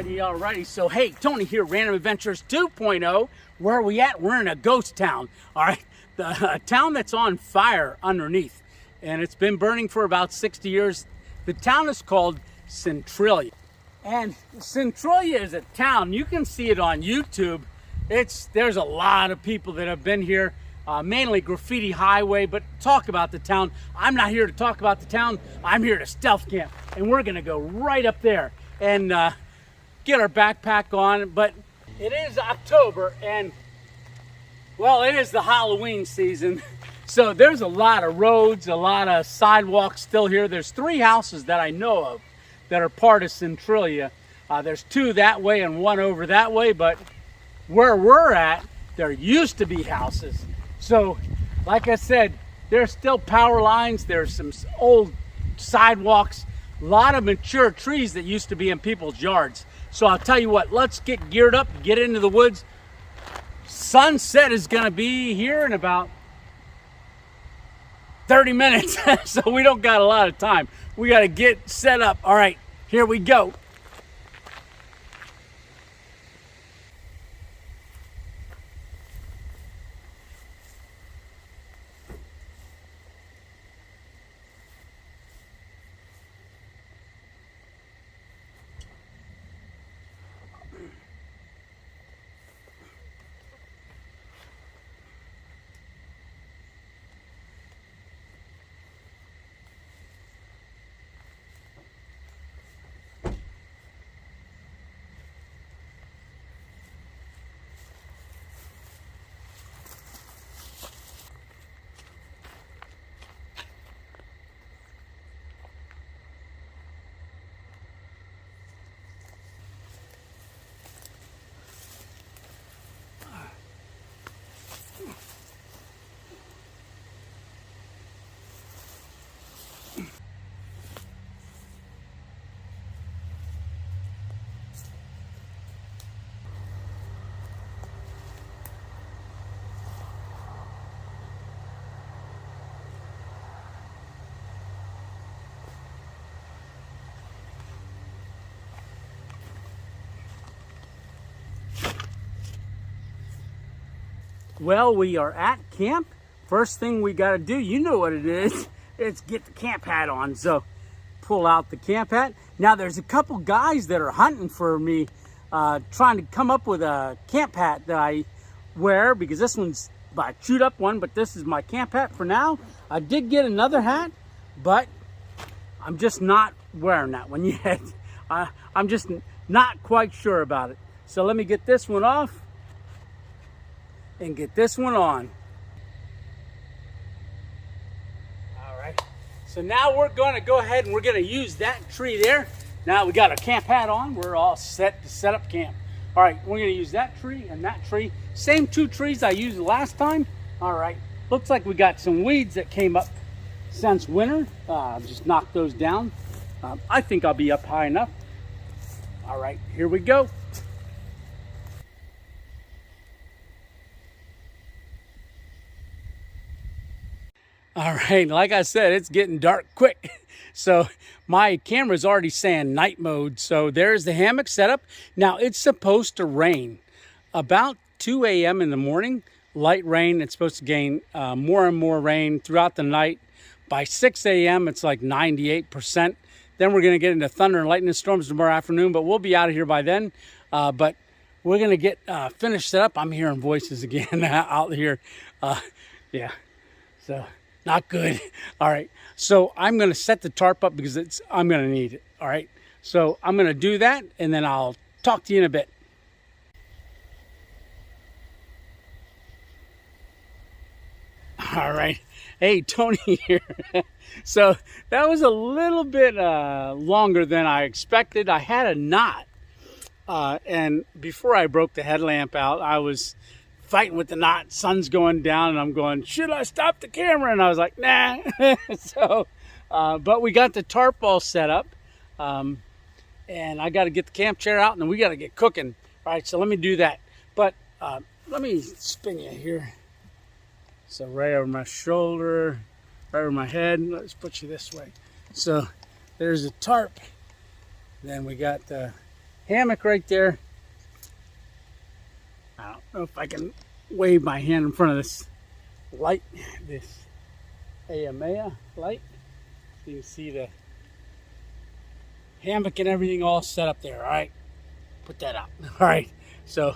Alrighty. So, hey, Tony here, Random Adventures 2.0. Where are we at? We're in a ghost town. All right, the town that's on fire underneath, and it's been burning for about 60 years. The town is called Centralia, and Centralia is a town. You can see it on YouTube. There's a lot of people that have been here. Mainly graffiti highway, but talk about the town. I'm not here to talk about the town. I'm here to stealth camp, and we're gonna go right up there and get our backpack on. But it is October, and well, it is the Halloween season. So there's a lot of roads, a lot of sidewalks still here. There's 3 houses that I know of that are part of Centralia. There's 2 that way and 1 over that way, but where we're at, there used to be houses. So, like I said, there's still power lines, there's some old sidewalks, a lot of mature trees that used to be in people's yards. So I'll tell you what, let's get geared up, get into the woods. Sunset is gonna be here in about 30 minutes, so we don't got a lot of time. We gotta get set up. All right, here we go. Well, we are at camp. First thing we got to do, you know what it is, it's get the camp hat on. So pull out the camp hat. Now there's a couple guys that are hunting for me, trying to come up with a camp hat that I wear, because this one's my chewed up one, but this is my camp hat for now. I did get another hat, but I'm just not wearing that one yet. I'm just not quite sure about it. So let me get this one off and get this one on. All right, so now we're gonna go ahead and we're gonna use that tree there. Now we got our camp hat on, we're all set to set up camp. All right, we're gonna use that tree and that tree. Same 2 trees I used last time. All right, looks like we got some weeds that came up since winter. Just knock those down. I think I'll be up high enough. All right, here we go. All right, like I said, it's getting dark quick. So my camera's already saying night mode. So there's the hammock setup. Now it's supposed to rain about 2 a.m. in the morning. Light rain. It's supposed to gain more and more rain throughout the night. By 6 a.m. it's like 98%. Then we're going to get into thunder and lightning storms tomorrow afternoon, but we'll be out of here by then. But we're going to get finished set up. I'm hearing voices again out here. Yeah, so not good. All right, so I'm going to set the tarp up because I'm going to need it. All right, so I'm going to do that, and then I'll talk to you in a bit. All right, hey, Tony here. So that was a little bit longer than I expected. I had a knot, and before I broke the headlamp out, I was fighting with the knot. Sun's going down, and I'm going, should I stop the camera? And I was like, nah. So, but we got the tarp all set up, and I got to get the camp chair out, and then we got to get cooking. All right, so let me do that. But let me spin you here. So right over my shoulder, right over my head. Let's put you this way. So there's a tarp. Then we got the hammock right there. I don't know if I can wave my hand in front of this light, this AMA light. So you can see the hammock and everything all set up there. All right, put that out. All right, so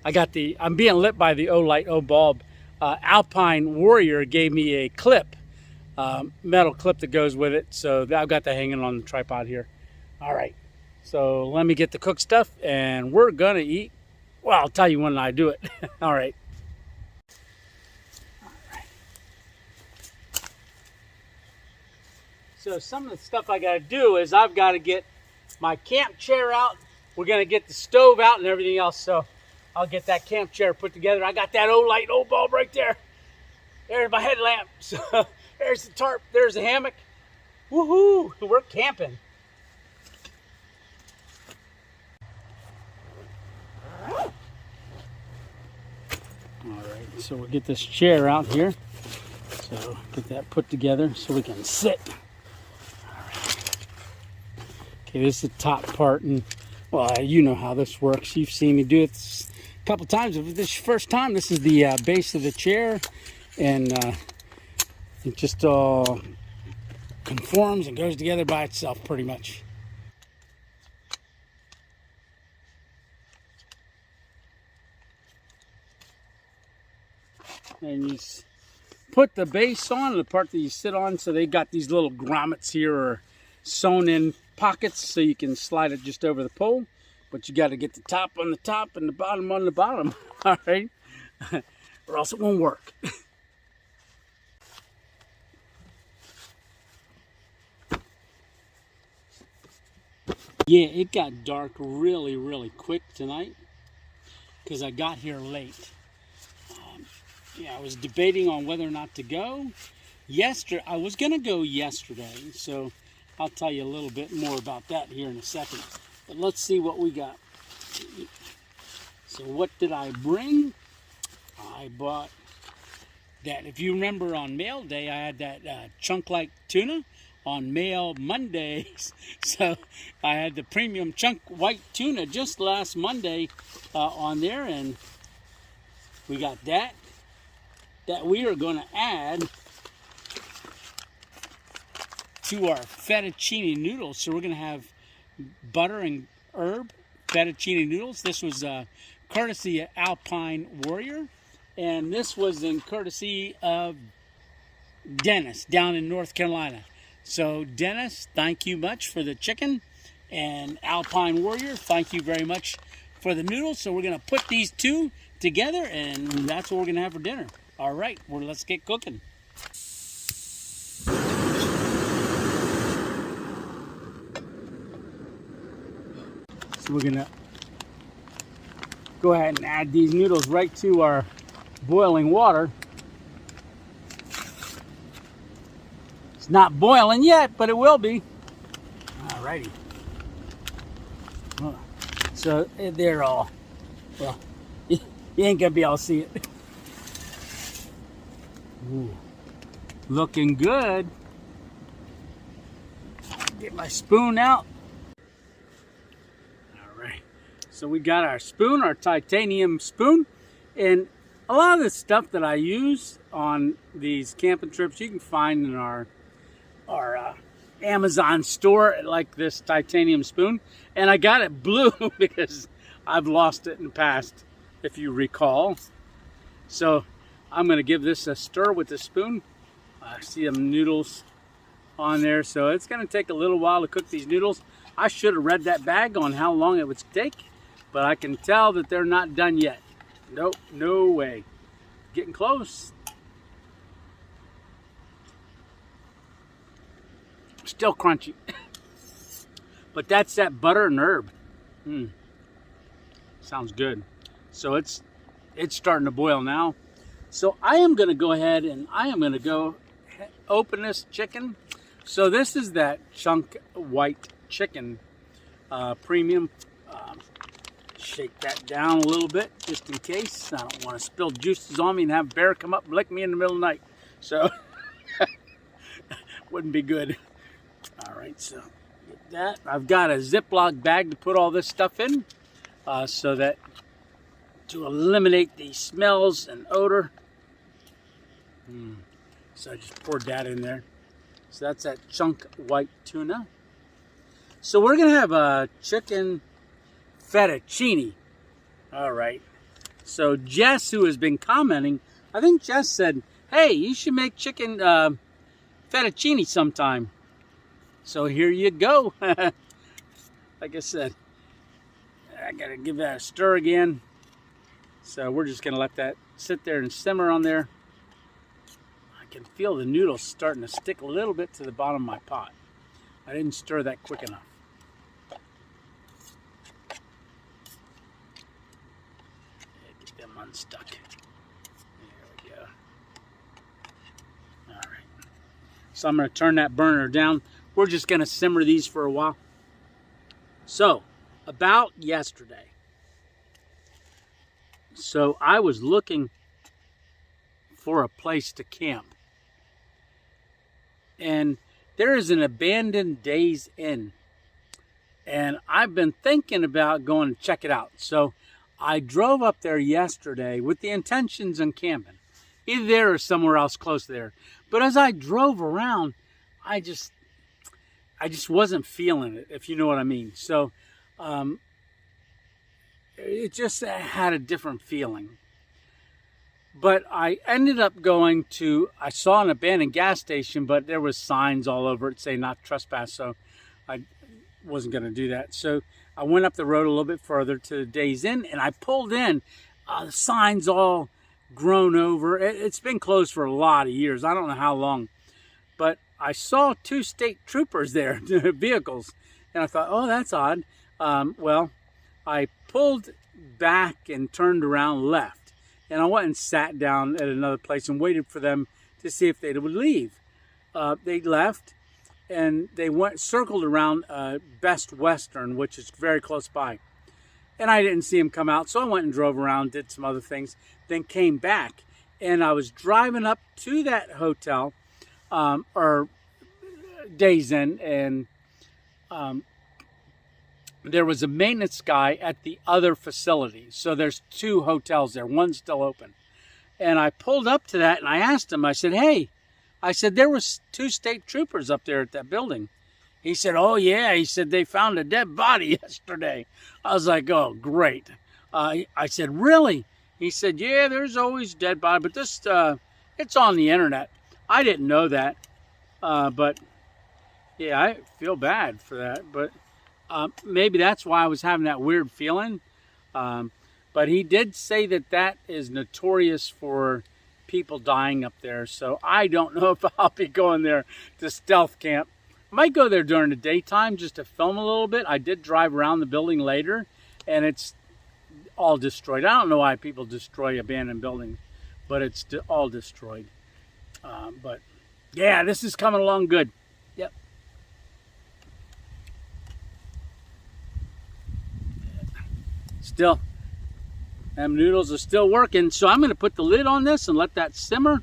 I got I'm being lit by the O light, O bulb. Alpine Warrior gave me a clip, metal clip that goes with it. So I've got that hanging on the tripod here. All right, so let me get the cook stuff and we're gonna eat. Well, I'll tell you when I do it. All right. So some of the stuff I gotta do is I've got to get my camp chair out. We're gonna get the stove out and everything else. So I'll get that camp chair put together. I got that O light, O bulb right there. There's my headlamp. So there's the tarp. There's the hammock. Woohoo! We're camping. All right, so we'll get this chair out here. So get that put together so we can sit. All right. Okay, this is the top part, and well, you know how this works. You've seen me do it a couple times. If this is your first time, this is the base of the chair, and it just all conforms and goes together by itself pretty much. And you put the base on, the part that you sit on, so they got these little grommets here or sewn in pockets so you can slide it just over the pole. But you got to get the top on the top and the bottom on the bottom. All right, or else it won't work. Yeah, it got dark really, really quick tonight because I got here late. Yeah, I was debating on whether or not to go. I was going to go yesterday, so I'll tell you a little bit more about that here in a second. But let's see what we got. So what did I bring? I bought that. If you remember on mail day, I had that chunk-like tuna on mail Mondays. So I had the premium chunk white tuna just last Monday on there, and we got that we are going to add to our fettuccine noodles. So we're going to have butter and herb fettuccine noodles. This was courtesy of Alpine Warrior, and this was in courtesy of Dennis down in North Carolina. So Dennis, thank you much for the chicken, and Alpine Warrior, thank you very much for the noodles. So we're going to put these two together, and that's what we're going to have for dinner. All right, well, let's get cooking. So we're going to go ahead and add these noodles right to our boiling water. It's not boiling yet, but it will be. All righty. So they're all, well, you ain't going to be able to see it. Ooh, looking good. Get my spoon out. All right, so we got our spoon, our titanium spoon, and a lot of the stuff that I use on these camping trips you can find in our Amazon store, like this titanium spoon. And I got it blue because I've lost it in the past, if you recall. So I'm going to give this a stir with the spoon. I see them noodles on there, so it's going to take a little while to cook these noodles. I should have read that bag on how long it would take, but I can tell that they're not done yet. Nope, no way. Getting close. Still crunchy. But that's that butter and herb. Sounds good. So it's starting to boil now. So I am going to go ahead and I am going to go open this chicken. So this is that chunk white chicken premium. Shake that down a little bit just in case. I don't want to spill juices on me and have a bear come up and lick me in the middle of the night. So wouldn't be good. All right, so Get that. I've got a Ziploc bag to put all this stuff in, so that to eliminate the smells and odor. So I just poured that in there. So that's that chunk white tuna. So we're gonna have a chicken fettuccine. All right. So Jess, who has been commenting, I think Jess said, hey, you should make chicken fettuccine sometime. So here you go. Like I said, I gotta give that a stir again. So we're just gonna let that sit there and simmer on there. I can feel the noodles starting to stick a little bit to the bottom of my pot. I didn't stir that quick enough. Get them unstuck. There we go. All right. So I'm going to turn that burner down. We're just going to simmer these for a while. So, about yesterday. So I was looking for a place to camp. And there is an abandoned Days Inn. And I've been thinking about going to check it out. So I drove up there yesterday with the intentions of camping. Either there or somewhere else close there. But as I drove around, I just wasn't feeling it, if you know what I mean. So it just had a different feeling. But I ended up going to, I saw an abandoned gas station, but there was signs all over it saying not trespass, so I wasn't going to do that. So I went up the road a little bit further to the Days Inn, and I pulled in. The signs all grown over. It's been closed for a lot of years. I don't know how long. But I saw 2 state troopers there, vehicles, and I thought, oh, that's odd. Well, I pulled back and turned around left. And I went and sat down at another place and waited for them to see if they would leave. They left, and they circled around Best Western, which is very close by. And I didn't see them come out, so I went and drove around, did some other things, then came back. And I was driving up to that hotel, or Days Inn, and there was a maintenance guy at the other facility. So there's 2 hotels there. One's still open. And I pulled up to that and I asked him, I said, hey, I said, there was 2 state troopers up there at that building. He said, oh yeah. He said, they found a dead body yesterday. I was like, oh, great. I said, really? He said, yeah, there's always dead body, but this, it's on the internet. I didn't know that. But yeah, I feel bad for that, but maybe that's why I was having that weird feeling. But he did say that that is notorious for people dying up there. So I don't know if I'll be going there to stealth camp. I might go there during the daytime just to film a little bit. I did drive around the building later, and it's all destroyed. I don't know why people destroy abandoned buildings, but it's all destroyed. But yeah, this is coming along good. Yep. Still, them noodles are still working. So I'm going to put the lid on this and let that simmer.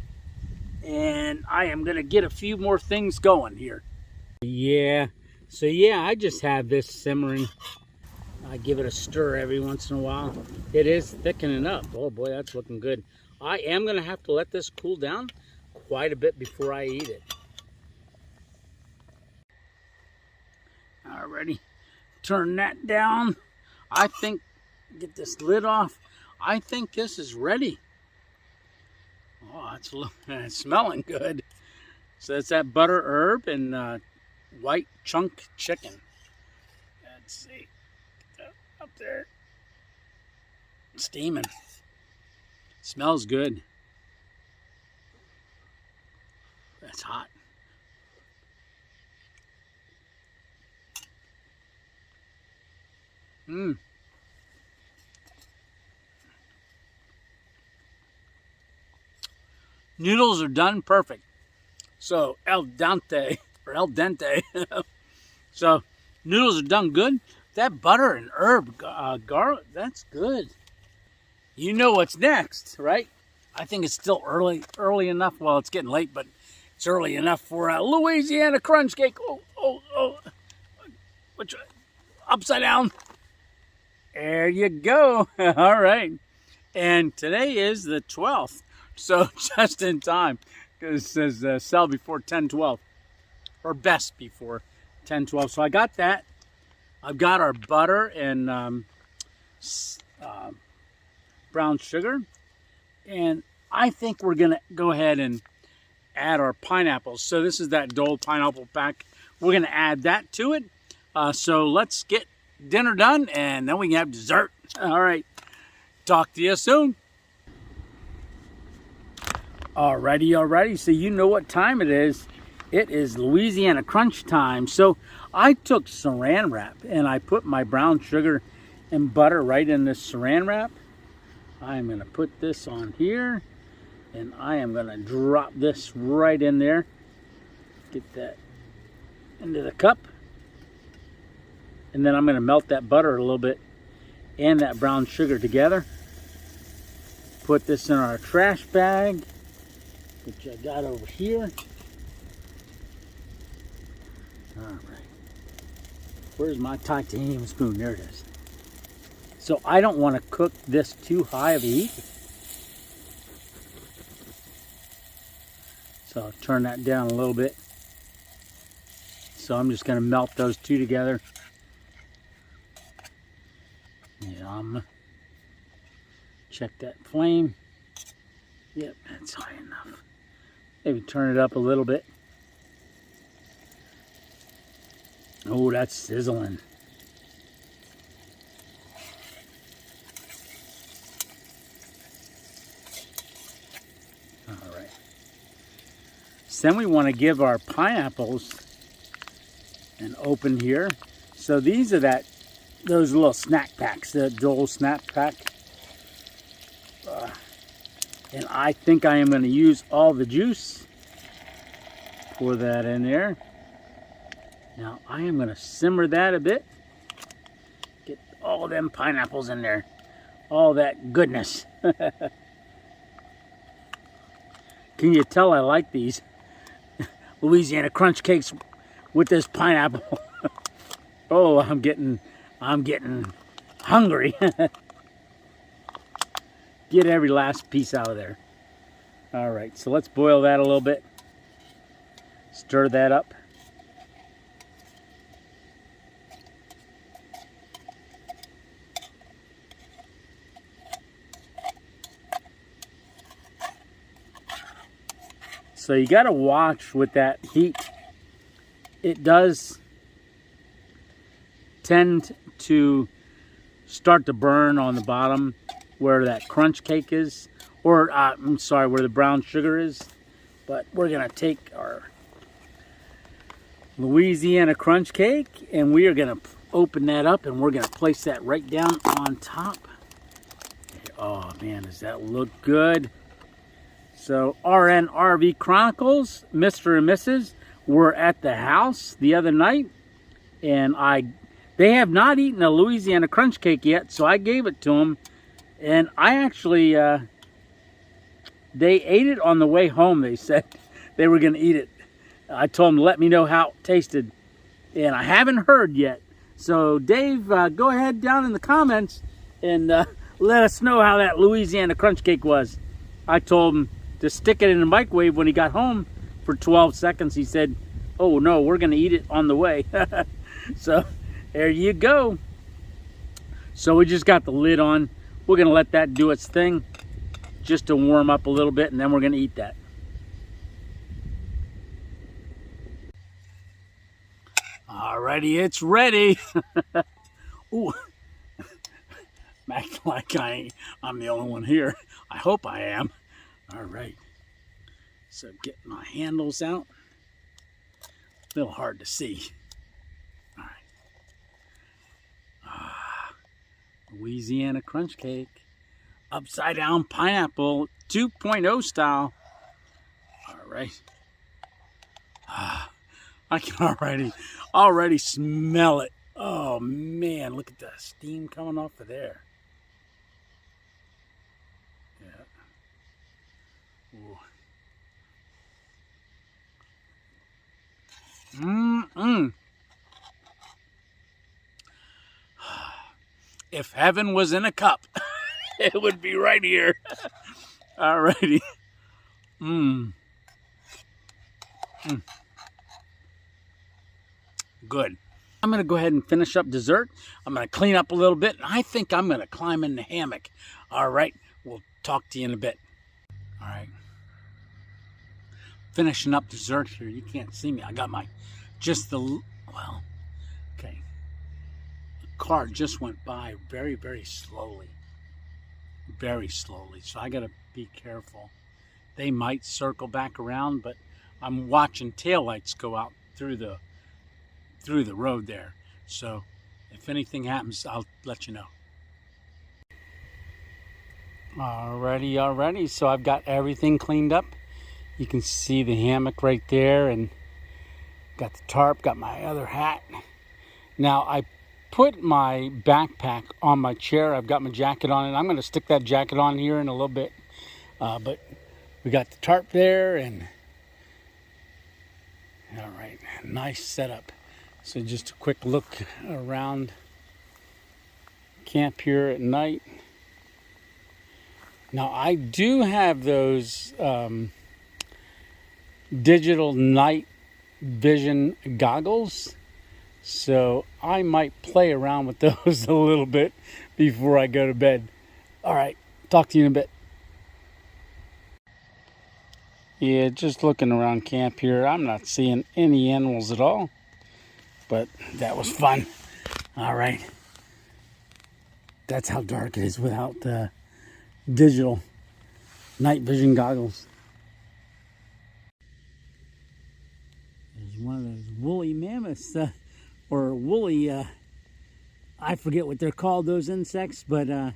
And I am going to get a few more things going here. Yeah. So yeah, I just have this simmering. I give it a stir every once in a while. It is thickening up. Oh boy, that's looking good. I am going to have to let this cool down quite a bit before I eat it. Alrighty. Turn that down. I think, get this lid off. I think this is ready. Oh, it's smelling good. So it's that butter herb and white chunk chicken. Let's see. Up there. Steaming. Smells good. That's hot. Mmm. Noodles are done perfect. So al dente, or al dente. So noodles are done good. That butter and herb garlic, that's good. You know what's next, right? I think it's still early enough. Well, it's getting late, but it's early enough for a Louisiana crunch cake. Oh. Which way? Upside down. There you go. All right. And today is the 12th. So just in time. Because it says sell before 10/12. Or best before 10/12. So I got that. I've got our butter and brown sugar. And I think we're going to go ahead and add our pineapples. So this is that Dole pineapple pack. We're going to add that to it. So let's get dinner done and then we can have dessert. All right. Talk to you soon. Alrighty. So you know what time it is. It is Louisiana crunch time. So I took saran wrap and I put my brown sugar and butter right in this saran wrap. I'm going to put this on here and I am going to drop this right in there. Get that into the cup. And then I'm going to melt that butter a little bit and that brown sugar together. Put this in our trash bag, which I got over here. All right. Where's my titanium spoon? There it is. So I don't want to cook this too high of a heat. So I'll turn that down a little bit. So I'm just going to melt those two together. Yum. Check that flame. Yep, that's high enough. Maybe turn it up a little bit. Oh, that's sizzling. All right. So then we want to give our pineapples an open here. So these are those little snack packs, the Dole snack pack. And I think I am going to use all the juice. Pour that in there. Now I am going to simmer that a bit. Get all them pineapples in there. All that goodness. Can you tell I like these Louisiana crunch cakes with this pineapple? Oh, I'm getting hungry. Get every last piece out of there. All right, so let's boil that a little bit. Stir that up. So you got to watch with that heat. It does tend to start to burn on the bottom where that crunch cake is, or I'm sorry, where the brown sugar is. But we're gonna take our Louisiana crunch cake and we are gonna open that up and we're gonna place that right down on top. Oh man, does that look good? So RNRV Chronicles, Mr. and Mrs. were at the house the other night and they have not eaten a Louisiana crunch cake yet, so I gave it to them. And I actually, they ate it on the way home. They said they were going to eat it. I told them to let me know how it tasted. And I haven't heard yet. So Dave, go ahead down in the comments and let us know how that Louisiana crunch cake was. I told him to stick it in the microwave when he got home for 12 seconds. He said, oh no, we're going to eat it on the way. So there you go. So we just got the lid on. We're going to let that do its thing just to warm up a little bit, and then we're going to eat that. Alrighty, it's ready. Ooh, act like I'm the only one here. I hope I am. All right. So get my handles out. A little hard to see. All right. Louisiana crunch cake, upside down pineapple 2.0 style. All right. I can already smell it. Oh man, look at the steam coming off of there. Yeah. Ooh. if heaven was in a cup, it would be right here. Alrighty. Good. I'm going to go ahead and finish up dessert. I'm going to clean up a little bit, and I think I'm going to climb in the hammock. All right, we'll talk to you in a bit. All right. Finishing up dessert here. You can't see me. I got my, okay. The car just went by very, very slowly. Very slowly, so I got to be careful. They might circle back around, but I'm watching taillights go out through the road there. So if anything happens, I'll let you know. Alrighty. So I've got everything cleaned up. You can see the hammock right there, and got the tarp, got my other hat. Now I put my backpack on my chair. I've got my jacket on, and I'm going to stick that jacket on here in a little bit. But we got the tarp there, and all right, nice setup. So just a quick look around camp here at night. Now I do have those digital night vision goggles, so I might play around with those a little bit before I go to bed. All right, talk to you in a bit. Yeah, just looking around camp here, I'm not seeing any animals at all. But that was fun. All right. That's how dark it is without the digital night vision goggles. There's one of those woolly mammoths, or woolly, I forget what they're called, those insects, but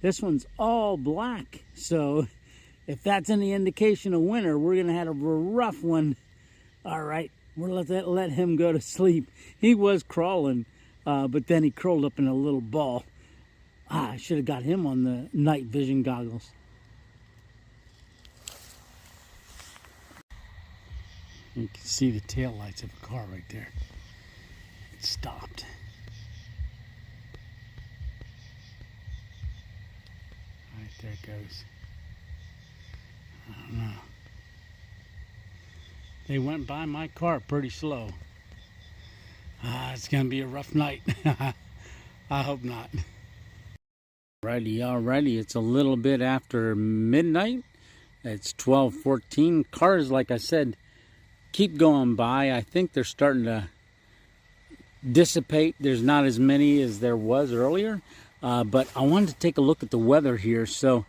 this one's all black. So if that's any indication of winter, we're going to have a rough one. All right. We'll let him go to sleep. He was crawling, but then he curled up in a little ball. I should have got him on the night vision goggles. You can see the tail lights of a car right there. It stopped. Right there it goes. I don't know. They went by my car pretty slow. It's going to be a rough night. I hope not. Alrighty. It's a little bit after midnight. It's 12:14. Cars, like I said, keep going by. I think they're starting to dissipate. There's not as many as there was earlier. But I wanted to take a look at the weather here. So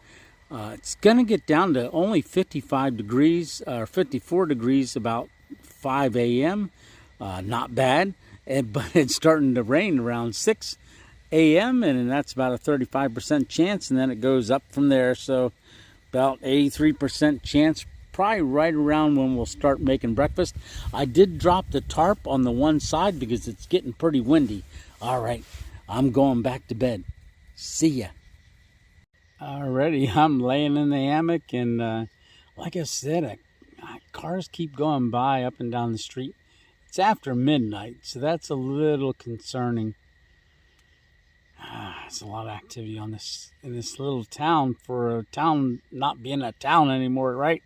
it's going to get down to only 55 degrees or 54 degrees about 5 a.m. Not bad, but it's starting to rain around 6 a.m. and that's about a 35% chance, and then it goes up from there. So about 83% chance, probably right around when we'll start making breakfast. I did drop the tarp on the one side because it's getting pretty windy. All right, I'm going back to bed. See ya. Alrighty, I'm laying in the hammock, and like I said, cars keep going by up and down the street. It's after midnight, so that's a little concerning. It's a lot of activity on this in this little town for a town not being a town anymore, right?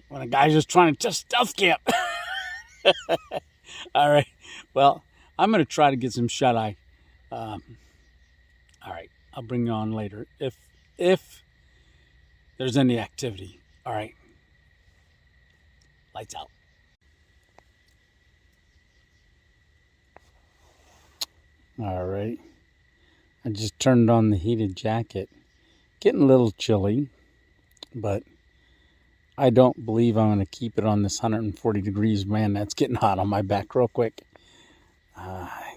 When a guy's just trying to stealth camp. All right, well, I'm going to try to get some shut-eye. All right. I'll bring you on later if there's any activity. All right. Lights out. All right. I just turned on the heated jacket. Getting a little chilly, but I don't believe I'm going to keep it on this 140 degrees. Man, that's getting hot on my back real quick.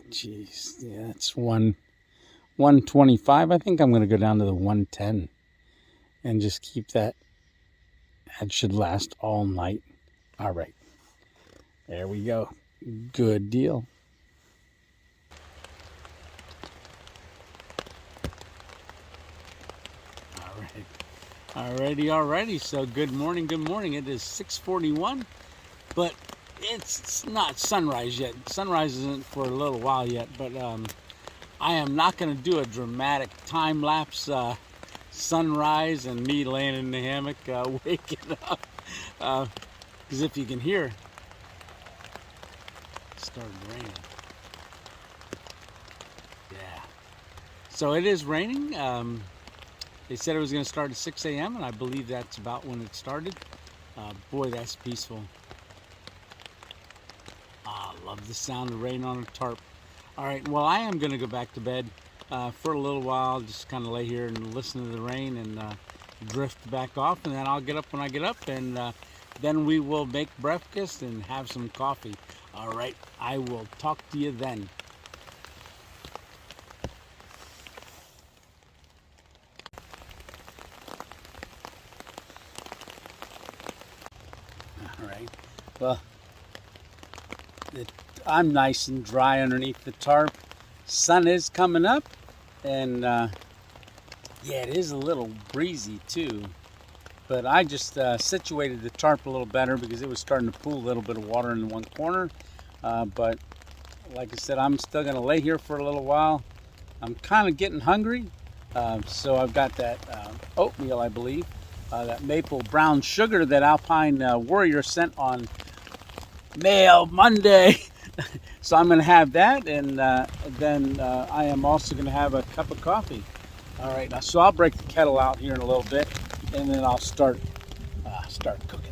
Jeez. Yeah, it's 125. I think I'm going to go down to the 110 and just keep that. That should last all night. All right. There we go. Good deal. All right. Alrighty. So good morning. It is 6:41, but it's not sunrise yet. Sunrise isn't for a little while yet, but I am not going to do a dramatic time-lapse sunrise and me laying in the hammock waking up. Because if you can hear, it started raining. Yeah. So it is raining. They said it was going to start at 6 a.m. and I believe that's about when it started. Boy, that's peaceful. I love the sound of rain on a tarp. All right, well, I am going to go back to bed for a little while, just kind of lay here and listen to the rain and drift back off, and then I'll get up when I get up, and then we will make breakfast and have some coffee. All right, I will talk to you then. All right, well, I'm nice and dry underneath the tarp. Sun is coming up, and yeah, it is a little breezy too. But I just situated the tarp a little better because it was starting to pool a little bit of water in one corner. But like I said, I'm still going to lay here for a little while. I'm kind of getting hungry, so I've got that oatmeal, I believe, that maple brown sugar that Alpine Warrior sent on Mail Monday. So I'm going to have that, and then I am also going to have a cup of coffee. All right, now, so I'll break the kettle out here in a little bit, and then I'll start cooking.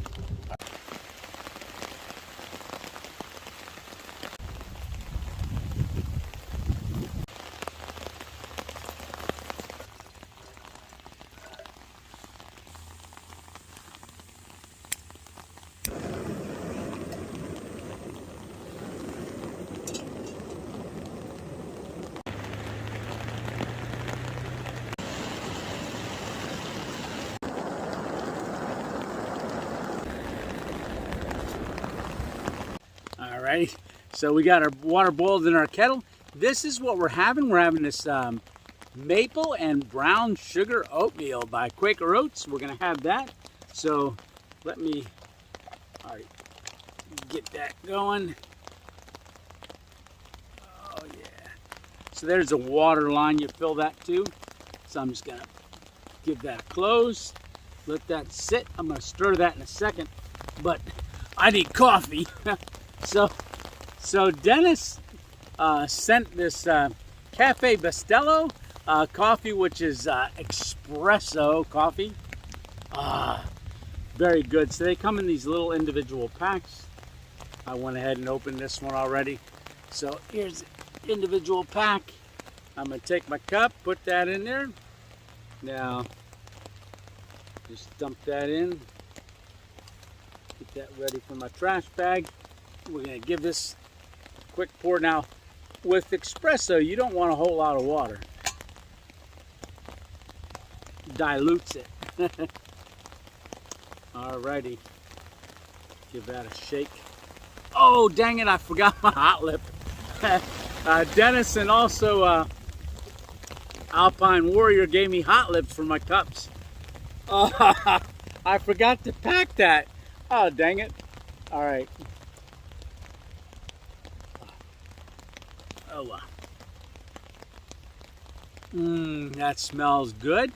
Alright, so we got our water boiled in our kettle. This is what we're having. We're having this maple and brown sugar oatmeal by Quaker Oats. We're going to have that. So let me get that going. Oh yeah. So there's a water line. You fill that too. So I'm just going to give that a close. Let that sit. I'm going to stir that in a second. But I need coffee. So Dennis sent this Cafe Bustelo coffee, which is espresso coffee. Very good. So they come in these little individual packs. I went ahead and opened this one already. So here's the individual pack. I'm going to take my cup, put that in there. Now, just dump that in. Get that ready for my trash bag. We're going to give this a quick pour. Now, with espresso, you don't want a whole lot of water. Dilutes it. Alrighty. Give that a shake. Oh, dang it, I forgot my hot lip. Dennis and also Alpine Warrior gave me hot lips for my cups. I forgot to pack that. Oh, dang it. Alright. Oh, that smells good.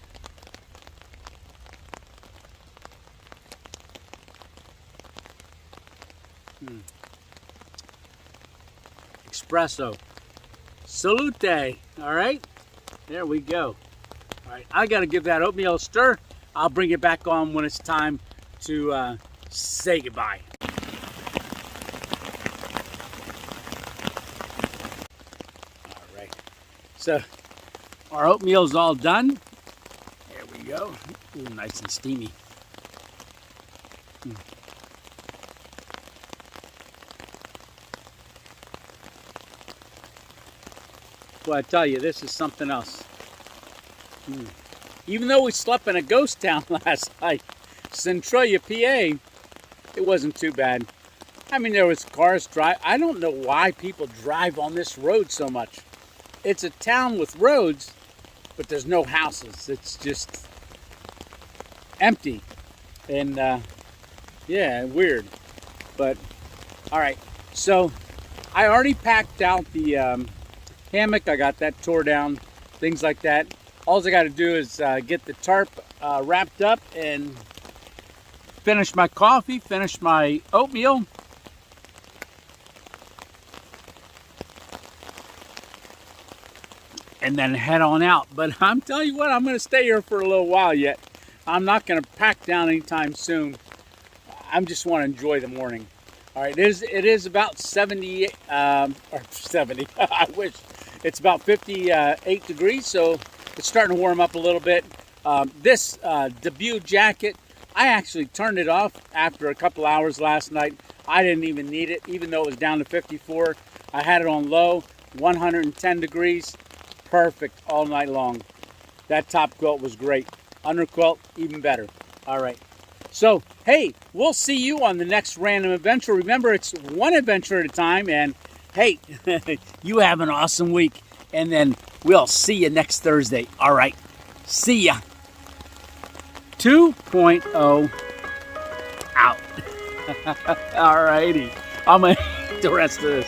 Espresso. Salute. All right. There we go. All right. I got to give that oatmeal a stir. I'll bring it back on when it's time to say goodbye. All right. So our oatmeal's all done. There we go. Ooh, nice and steamy. Well, I tell you, this is something else. Even though we slept in a ghost town last night, Centralia, PA, it wasn't too bad. I mean, there was cars drive. I don't know why people drive on this road so much. It's a town with roads, but there's no houses. It's just empty. And, yeah, weird. But, all right. So, I already packed out the hammock, I got that tore down, things like that. All I got to do is get the tarp wrapped up and finish my coffee, finish my oatmeal. And then head on out. But I'm telling you what, I'm going to stay here for a little while yet. I'm not going to pack down anytime soon. I just want to enjoy the morning. All right, it is about 70, or 70, I wish. It's about 58 degrees, so it's starting to warm up a little bit. This debut jacket, I actually turned it off after a couple hours last night. I didn't even need it, even though it was down to 54. I had it on low, 110 degrees. Perfect all night long. That top quilt was great. Under quilt, even better. All right. So, hey, we'll see you on the next random adventure. Remember, it's one adventure at a time. And, hey, you have an awesome week. And then we'll see you next Thursday. All right. See ya. 2.0 out. All righty. I'm going to eat the rest of this.